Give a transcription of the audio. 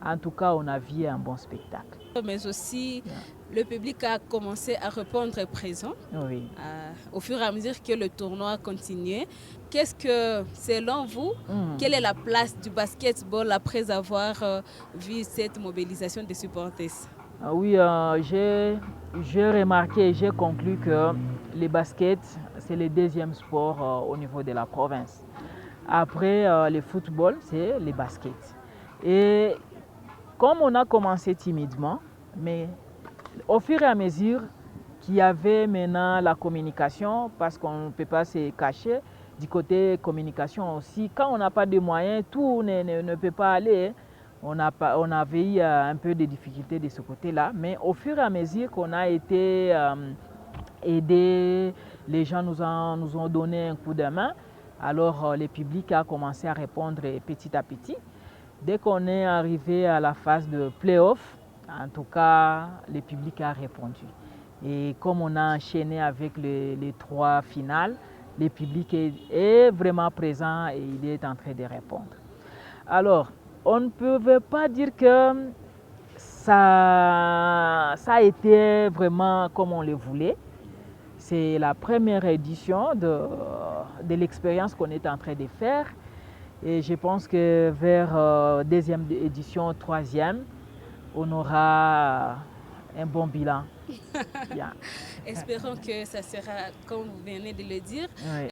En tout cas, on a vu un bon spectacle. Mais aussi, le public a commencé à répondre présent Oui. au fur et à mesure que le tournoi continuait. Qu'est-ce que, selon vous, quelle est la place du basketball après avoir vu cette mobilisation des supporters? Oui, j'ai remarqué et j'ai conclu que les baskets, c'est le deuxième sport au niveau de la province. Après le football, c'est les baskets. Et comme on a commencé timidement, mais au fur et à mesure qu'il y avait maintenant la communication, parce qu'on ne peut pas se cacher, du côté communication aussi, quand on n'a pas de moyens, tout ne peut pas aller. On avait eu un peu de difficultés de ce côté-là, mais au fur et à mesure qu'on a été aidés, les gens nous ont donné un coup de main, alors le public a commencé à répondre petit à petit. Dès qu'on est arrivé à la phase de play-off, en tout cas, le public a répondu. Et comme on a enchaîné avec les 3 finales, le public est vraiment présent et il est en train de répondre. Alors, on ne pouvait pas dire que ça a été vraiment comme on le voulait. C'est la première édition de l'expérience qu'on est en train de faire. Et je pense que vers deuxième édition, troisième, on aura un bon bilan. Espérons que ça sera comme vous venez de le dire. Oui.